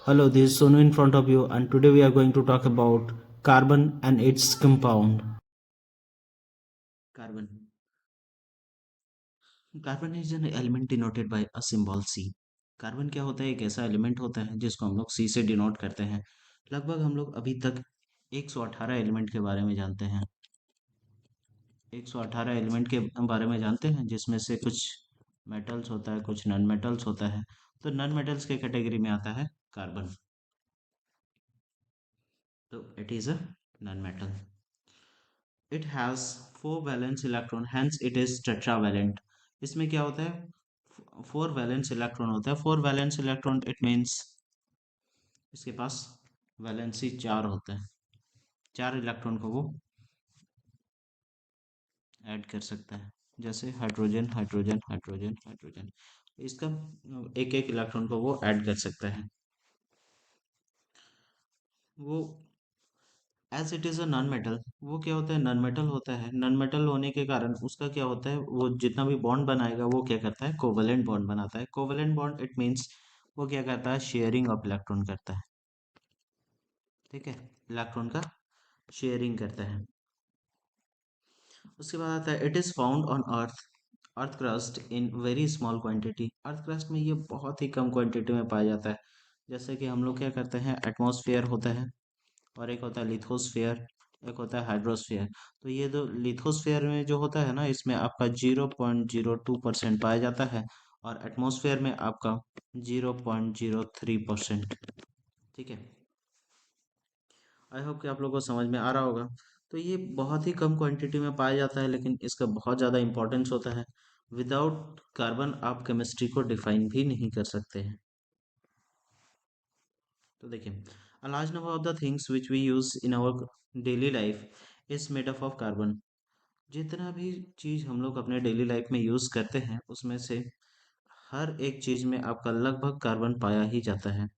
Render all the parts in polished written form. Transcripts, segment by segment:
Hello, this is Sonu in front of you, and today we are going to talk about carbon and its compound. Carbon. Carbon is an element denoted by a symbol C. Carbon क्या होता है? एक ऐसा element होता है जिसको हम लोग सी से डिनोट करते हैं। लगभग हम लोग अभी तक 118 एलिमेंट के बारे में जानते हैं। 118 एलिमेंट के बारे में जानते हैं, जिसमें से कुछ मेटल्स होता है, कुछ नॉन मेटल्स होता है। तो नॉन मेटल्स के कैटेगरी में आता है कार्बन। तो it is a non metal. It has four valence electron, hence it is tetravalent. इसमें क्या होता है? फोर वैलेंस इलेक्ट्रॉन होता है। Four valence electron it means इसके पास वैलेंसी चार होता है। चार इलेक्ट्रॉन को वो ऐड कर सकता है, जैसे हाइड्रोजन हाइड्रोजन हाइड्रोजन हाइड्रोजन। इसका एक एक इलेक्ट्रॉन को वो ऐड कर सकता है। वो as it is a non metal, वो क्या होता है? नॉन मेटल होता है। नॉन मेटल होने के कारण उसका क्या होता है? वो जितना भी बॉन्ड बनाएगा वो क्या करता है? कोवेलेंट बॉन्ड बनाता है। कोवेलेंट बॉन्ड इट मीन्स वो क्या करता है? शेयरिंग ऑफ इलेक्ट्रॉन करता है। ठीक है, इलेक्ट्रॉन का शेयरिंग करता है। उसके बाद आता है it is found on earth. Earth crust in very small quantity. Earth crust में ये बहुत ही कम क्वांटिटी में पाया जाता है। जैसे कि हम लोग क्या करते हैं, एटमॉस्फेयर होता है और एक होता है लिथोस्फेयर, एक होता है हाइड्रोस्फेयर। तो ये जो लिथोस्फेयर में जो होता है ना, इसमें आपका 0.02% पाया जाता है, और एटमॉस्फेयर में आपका 0.03%। ठीक है, आई होप कि आप लोगों को समझ में आ रहा होगा। तो ये बहुत ही कम क्वांटिटी में पाया जाता है, लेकिन इसका बहुत ज़्यादा इंपॉर्टेंस होता है। विदाउट कार्बन आप केमिस्ट्री को डिफाइन भी नहीं कर सकते हैं। तो देखिए, a large number of the things which we use in our daily life is made up of carbon. जितना भी चीज़ हम लोग अपने डेली लाइफ में यूज़ करते हैं, उसमें से हर एक चीज़ में आपका लगभग कार्बन पाया ही जाता है।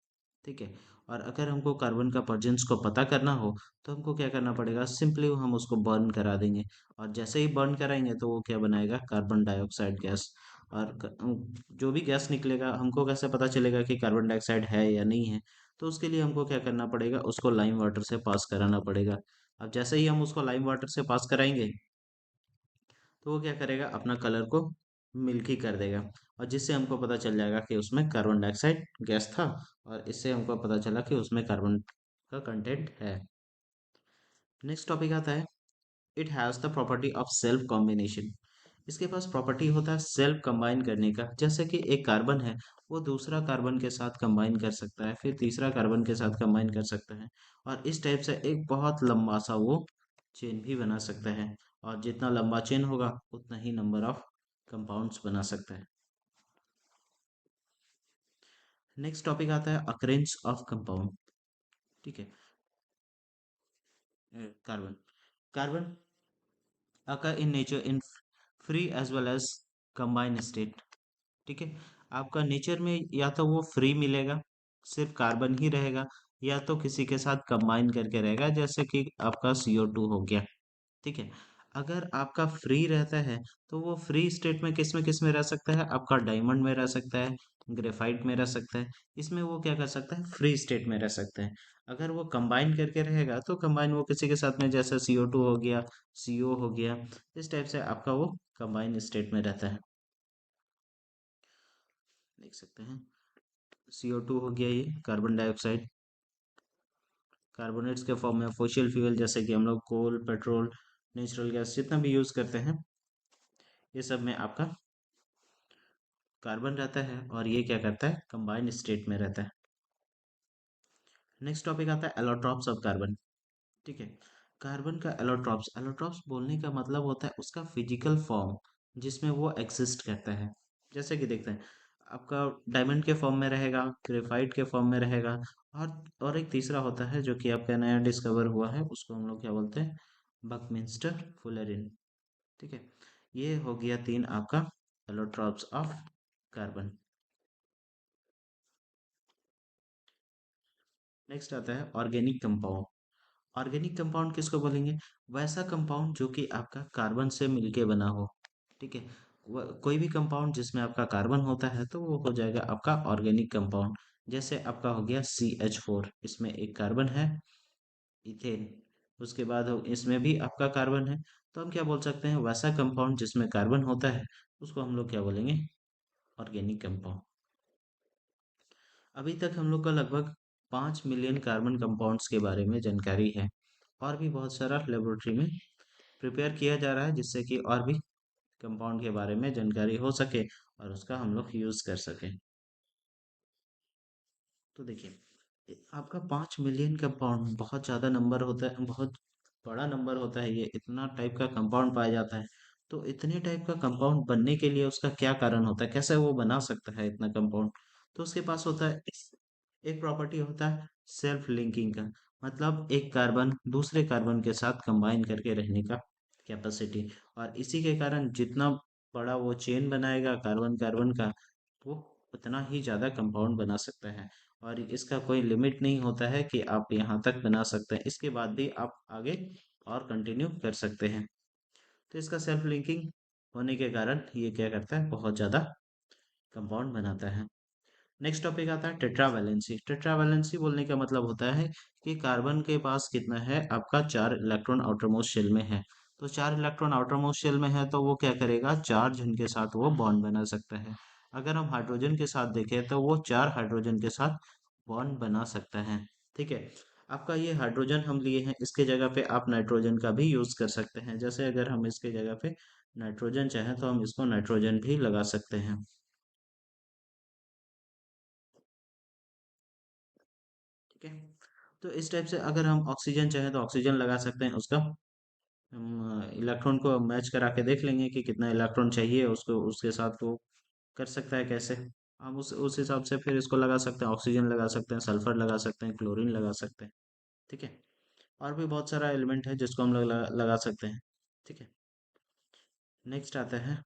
ठीक है, और अगर हमको कार्बन का प्रेजेंस को पता करना हो, तो हमको क्या करना पड़ेगा? सिंपली हम उसको बर्न करा देंगे, और जैसे ही बर्न कराएंगे तो वो क्या बनाएगा? Carbon dioxide gas. और जो भी गैस निकलेगा, हमको कैसे पता चलेगा कि कार्बन डाइऑक्साइड है या नहीं है? तो उसके लिए हमको क्या करना पड़ेगा? उसको लाइम वाटर से पास कराना पड़ेगा। अब जैसे ही हम उसको लाइम वाटर से पास कराएंगे, तो वो क्या करेगा? अपना कलर को मिल्की कर देगा, और जिससे हमको पता चल जाएगा कि उसमें कार्बन डाइऑक्साइड गैस था, और इससे हमको पता चला कि उसमें कार्बन का कंटेंट है। नेक्स्ट टॉपिक आता है it has the property of self combination. इसके पास प्रॉपर्टी होता है सेल्फ कंबाइन करने का। जैसे कि एक कार्बन है, वो दूसरा कार्बन के साथ कंबाइन कर सकता है, फिर तीसरा कार्बन के साथ कंबाइन कर सकता है, और इस टाइप से एक बहुत लंबा सा वो चेन भी बना सकता है। और जितना लंबा चेन होगा, उतना ही नंबर ऑफ कंपाउंड्स बना सकता है। नेक्स्ट टॉपिक आता है अकरेंस ऑफ कंपाउंड। ठीक है, carbon. Carbon occur in nature in free as well as combine state. ठीक है, आपका नेचर में या तो वो फ्री मिलेगा, सिर्फ कार्बन ही रहेगा, या तो किसी के साथ कंबाइन करके रहेगा, जैसे कि आपका CO2 हो गया। ठीक है, अगर आपका फ्री रहता है, तो वो फ्री स्टेट में किस में रह सकता है? आपका डायमंड में रह सकता है, ग्रेफाइट में रह सकता है। इसमें वो क्या कर सकता है? फ्री स्टेट में रह सकता है। अगर वो कंबाइन करके रहेगा, तो कंबाइन वो किसी के साथ में, जैसे CO2 हो गया, CO हो गया, इस टाइप से आपका वो कंबाइन स्टेट में रहता है। देख सकते हैं, CO2 हो गया, ये कार्बन डाइऑक्साइड। कार्बोनेट्स के फॉर्म में फोसिल फ्यूल, जैसे कि हम लोग कोल, पेट्रोल, नेचुरल गैस जितना भी यूज करते हैं, ये सब में आपका कार्बन रहता है, और ये क्या करता है? कंबाइंड स्टेट में रहता है। नेक्स्ट टॉपिक आता है एलोट्रॉप्स ऑफ कार्बन। ठीक है, कार्बन का एलोट्रॉप्स। एलोट्रॉप्स बोलने का मतलब होता है उसका फिजिकल फॉर्म, जिसमें वो एग्जिस्ट करता है। जैसे कि देखते हैं, आपका डायमंड के फॉर्म में रहेगा, ग्रेफाइट के फॉर्म में रहेगा, और एक तीसरा होता है जो कि आपका नया डिस्कवर हुआ है, उसको हम लोग क्या बोलते हैं? Buckminster fullerene. ठीक है, ये हो गया तीन आपका एलोट्रॉप्स ऑफ कार्बन। नेक्स्ट आता है ऑर्गेनिक कंपाउंड। ऑर्गेनिक कंपाउंड किसको बोलेंगे? वैसा कंपाउंड जो कि आपका कार्बन से मिलके बना हो। ठीक है, कोई भी कंपाउंड जिसमें आपका कार्बन होता है, तो वो हो जाएगा आपका ऑर्गेनिक कंपाउंड। जैसे आपका हो गया CH4, इसमें एक कार्बन है, इथेन। उसके बाद इसमें भी आपका कार्बन है। तो हम क्या बोल सकते हैं, वैसा कंपाउंड जिसमें कार्बन होता है उसको हम लोग क्या बोलेंगे, ऑर्गेनिक कंपाउंड। अभी तक हम लोग का लगभग 5 मिलियन कार्बन कंपाउंड्स के बारे में जानकारी है। और भी बहुत सारा लेबोरेटरी में प्रिपेयर किया जा रहा है जिससे कि और भी कंपाउंड के बारे में जानकारी हो सके और उसका हम लोग यूज़ कर सकें। तो देखिए, आपका 5 मिलियन कंपाउंड बहुत ज़्यादा नंबर होता है, बहुत बड़ा नंबर होता है। ये इतना टाइप का कंपाउंड पाया जाता है। तो इतने टाइप का कंपाउंड बनने के लिए उसका क्या कारण होता है, कैसे वो बना सकता है इतना कंपाउंड। तो उसके पास होता है एक प्रॉपर्टी होता है सेल्फ लिंकिंग का। मतलब एक कार्बन दूसरे कार्बन के साथ कंबाइन करके रहने का कैपेसिटी। और इसी के कारण जितना बड़ा वो चेन बनाएगा कार्बन कार्बन का, वो उतना ही ज़्यादा कंपाउंड बना सकता है। और इसका कोई लिमिट नहीं होता है कि आप यहाँ तक बना सकते हैं, इसके बाद भी आप आगे और कंटिन्यू कर सकते हैं। तो इसका सेल्फ लिंकिंग होने के कारण ये क्या करता है, बहुत ज़्यादा कंपाउंड बनाता है। नेक्स्ट टॉपिक आता है टेट्रावैलेंसी। टेट्रावैलेंसी बोलने का मतलब होता है कि कार्बन के पास कितना है, आपका 4 इलेक्ट्रॉन आउटर मोस्ट शेल में है। तो 4 इलेक्ट्रॉन आउटर मोस्ट शेल में है तो वो क्या करेगा, 4 जन के साथ वो बॉन्ड बना सकता है। अगर हम हाइड्रोजन के साथ देखें तो वो 4 हाइड्रोजन के साथ बॉन्ड बना सकता है। ठीक है। आपका ये हाइड्रोजन हम लिए हैं, इसके जगह पे आप नाइट्रोजन का भी यूज कर सकते हैं। जैसे अगर हम इसके जगह पे नाइट्रोजन चाहें तो हम इसको नाइट्रोजन भी लगा सकते हैं। ठीक है। तो इस टाइप से अगर हम ऑक्सीजन चाहें तो ऑक्सीजन लगा सकते हैं। उसका हम इलेक्ट्रॉन को मैच करा के देख लेंगे कि कितना इलेक्ट्रॉन चाहिए उसको, उसके साथ वो कर सकता है कैसे। हम उस हिसाब से फिर इसको लगा सकते हैं, ऑक्सीजन लगा सकते हैं, सल्फर लगा सकते हैं, क्लोरीन लगा सकते हैं। ठीक है। और भी बहुत सारा एलिमेंट है जिसको हम लोग लगा सकते हैं। ठीक है। नेक्स्ट आता है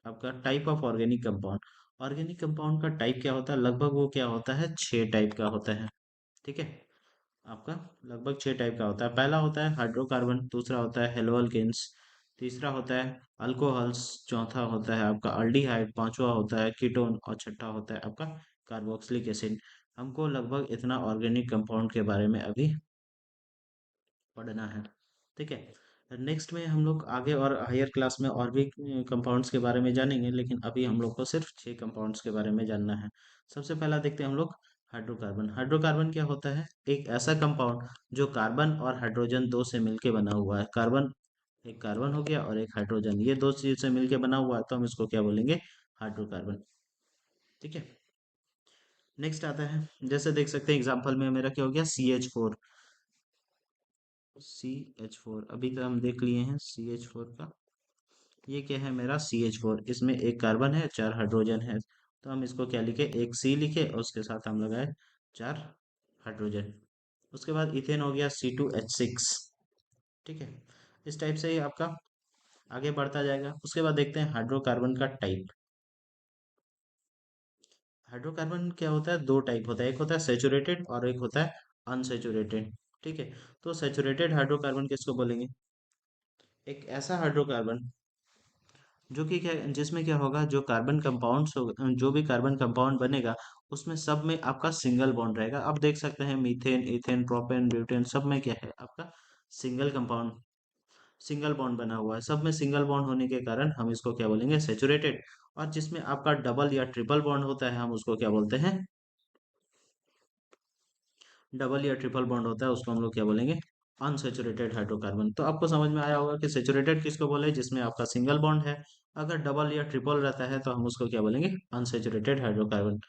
आपका type of organic compound. Organic compound का टाइप क्या होता है, लगभग वो क्या होता है, 6 टाइप का होता है। ठीक है। आपका लगभग 6 टाइप का होता है। पहला होता है हाइड्रोकार्बन, दूसरा होता है हेलोअल्केन्स, तीसरा होता है अल्कोहल्स, चौथा होता है आपका अल्डिहाइड, पांचवा होता है कीटोन और छठा होता है आपका कार्बोक्सिलिक एसिड। हमको लगभग इतना ऑर्गेनिक कंपाउंड के बारे में अभी पढ़ना है। ठीक है। नेक्स्ट में हम लोग आगे और हायर क्लास में और भी कंपाउंड्स के बारे में जानेंगे, लेकिन अभी हम लोग को सिर्फ 6 कंपाउंड्स के बारे में जानना है। सबसे पहला देखते हैं हम लोग हाइड्रोकार्बन। हाइड्रोकार्बन क्या होता है, एक ऐसा कंपाउंड जो कार्बन और हाइड्रोजन दो से मिलके बना हुआ है। कार्बन, एक कार्बन हो गया और एक हाइड्रोजन, ये दो चीज से मिलके बना हुआ है तो हम इसको क्या बोलेंगे, हाइड्रोकार्बन। ठीक है। नेक्स्ट आता है, जैसे देख सकते हैं एग्जांपल में मेरा क्या हो गया, CH4। CH4 अभी तो हम देख लिए हैं CH4 का। ये क्या है मेरा CH4, इसमें एक कार्बन है, 4 हाइड्रोजन है। तो हम इसको क्या लिखे, एक C लिखे और उसके साथ हम लगाए 4 हाइड्रोजन। उसके बाद इथेन हो गया C2H6। ठीक है। इस टाइप से ही आपका आगे बढ़ता जाएगा। उसके बाद देखते हैं हाइड्रोकार्बन का टाइप। हाइड्रोकार्बन क्या होता है, दो टाइप होता है, एक होता है सेचुरेटेड और एक होता है अनसेचुरेटेड। ठीक है। तो सेचुरेटेड हाइड्रोकार्बन किसको बोलेंगे, एक ऐसा हाइड्रोकार्बन जो कि क्या, जिसमें क्या होगा, जो कार्बन कंपाउंड्स होगा, जो भी कार्बन कंपाउंड बनेगा उसमें सब में आपका सिंगल बॉन्ड रहेगा। अब देख सकते हैं मीथेन, इथेन, प्रोपेन, ब्यूटेन, सब में क्या है आपका सिंगल कंपाउंड, सिंगल बॉन्ड बना हुआ है। सब में सिंगल बॉन्ड होने के कारण हम इसको क्या बोलेंगे, सेचुरेटेड। और जिसमें आपका डबल या ट्रिपल बॉन्ड होता है हम उसको क्या बोलते हैं, डबल या ट्रिपल बॉन्ड होता है उसको हम लोग क्या बोलेंगे, अनसेचुरेटेड हाइड्रोकार्बन। तो आपको समझ में आया होगा कि सेचुरेटेड किसको बोले, जिसमें आपका सिंगल बॉन्ड है। अगर डबल या ट्रिपल रहता है तो हम उसको क्या बोलेंगे, अनसेचुरेटेड हाइड्रोकार्बन।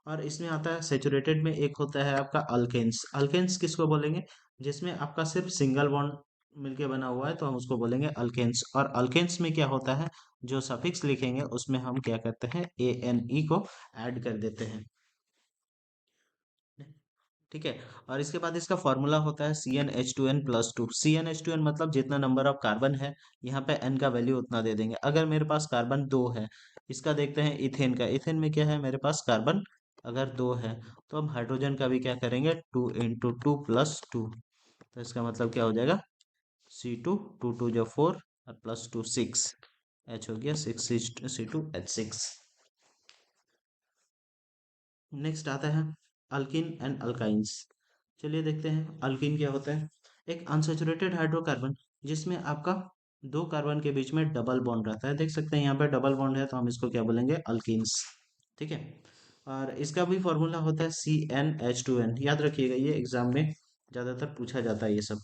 और इसमें आता है सेचुरेटेड में एक होता है आपका अल्केन्स। अल्केन्स किसको बोलेंगे, जिसमें आपका सिर्फ सिंगल बॉन्ड मिलके बना हुआ है तो हम उसको बोलेंगे अल्केन्स। और अल्केन्स में क्या होता है, जो सफिक्स लिखेंगे उसमें हम क्या करते हैं, ANE को ऐड कर देते हैं। ठीक है। और इसके बाद इसका फॉर्मूला होता है CnH2n+2। CnH2n मतलब जितना नंबर ऑफ कार्बन है, यहाँ पे n का वैल्यू उतना दे देंगे। अगर मेरे पास कार्बन 2 है, इसका देखते हैं इथेन का। इथेन में क्या है मेरे पास, कार्बन अगर 2 है तो हम हाइड्रोजन का भी क्या करेंगे, 2 × 2 + 2। तो इसका मतलब क्या हो जाएगा, C2, 2 × 2 = 4 और +2 6, H हो गया 6 C2H6। नेक्स्ट आता है अल्किन एंड अल्काइंस। चलिए देखते हैं अल्किन क्या होता है। एक अनसैचुरेटेड हाइड्रोकार्बन जिसमें आपका दो कार्बन के बीच में डबल बॉन्ड रहता है। देख सकते हैं यहाँ पे डबल बॉन्ड है तो हम इसको क्या बोलेंगे, अल्किन्स। ठीक है। और इसका भी फॉर्मूला होता है CnH2n। याद रखिएगा, ये एग्जाम में ज़्यादातर पूछा जाता है ये सब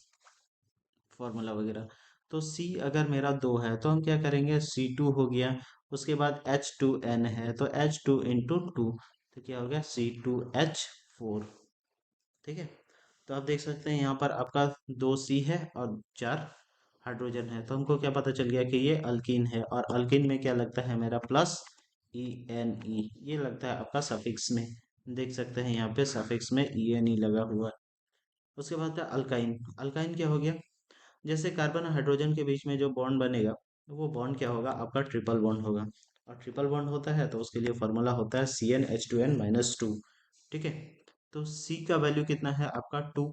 फॉर्मूला वगैरह। तो C अगर मेरा 2 है तो हम क्या करेंगे, C2 हो गया। उसके बाद H2n है तो H2 × 2, तो क्या हो गया, C2H4। ठीक है। तो आप देख सकते हैं यहाँ पर आपका 2 C है और 4 हाइड्रोजन है, तो हमको क्या पता चल गया कि ये अल्कीन है। और अल्कीन में क्या लगता है मेरा, प्लस ENE, ये लगता है आपका सफिक्स में। देख सकते हैं यहाँ पे सफिक्स में ENE लगा हुआ है। उसके बाद है अल्काइन। अल्काइन क्या हो गया, जैसे कार्बन और हाइड्रोजन के बीच में जो बॉन्ड बनेगा, वो बॉन्ड क्या होगा, आपका ट्रिपल बॉन्ड होगा। और ट्रिपल बॉन्ड होता है तो उसके लिए फॉर्मूला होता है CnH2n-2। ठीक है। तो C का वैल्यू कितना है आपका 2,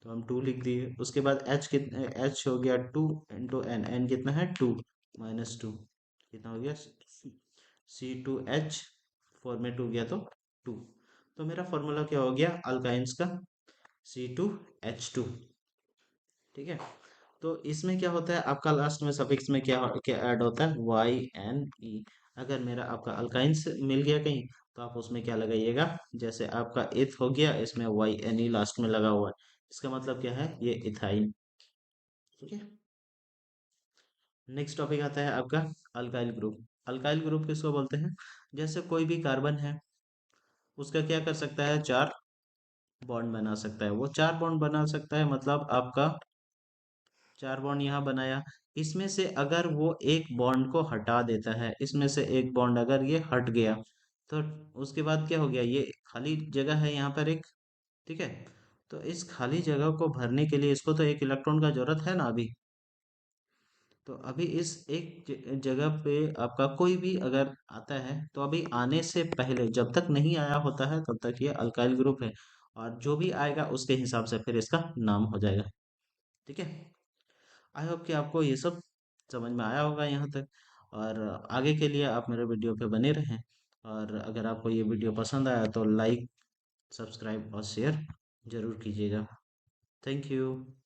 तो हम 2 लिख दिए। उसके बाद H कितना, H हो गया 2 × N, N कितना है 2 -2, कितना हो गया, C2H4 में 2 गया तो 2। तो मेरा फॉर्मूला क्या हो गया अल्काइंस का, C2H2। ठीक है। तो इसमें क्या होता है आपका, लास्ट में सफिक्स में क्या क्या ऐड होता है, YNE। अगर मेरा आपका अल्काइंस मिल गया कहीं, तो आप उसमें क्या लगाइएगा, जैसे आपका इथ हो गया, इसमें YNE लास्ट में लगा हुआ है, इसका मतलब क्या है, ये इथाइन। ठीक है। नेक्स्ट टॉपिक आता है आपका अल्काइल ग्रुप। अल्काइल ग्रुप किसको बोलते हैं, जैसे कोई भी कार्बन है, उसका क्या कर सकता है, 4 बॉन्ड बना सकता है। वो 4 बॉन्ड बना सकता है मतलब आपका 4 बॉन्ड यहाँ बनाया। इसमें से अगर वो एक बॉन्ड को हटा देता है, इसमें से एक बॉन्ड अगर ये हट गया, तो उसके बाद क्या हो गया, ये खाली जगह है यहाँ पर एक। ठीक है। तो इस खाली जगह को भरने के लिए इसको तो एक इलेक्ट्रॉन का जरूरत है ना अभी। तो अभी इस एक जगह पे आपका कोई भी अगर आता है, तो अभी आने से पहले जब तक नहीं आया होता है तब तक ये अल्काइल ग्रुप है। और जो भी आएगा उसके हिसाब से फिर इसका नाम हो जाएगा। ठीक है। आई होप कि आपको ये सब समझ में आया होगा यहाँ तक। और आगे के लिए आप मेरे वीडियो पे बने रहें। और अगर आपको ये वीडियो पसंद आया तो लाइक, सब्सक्राइब और शेयर जरूर कीजिएगा। Thank you.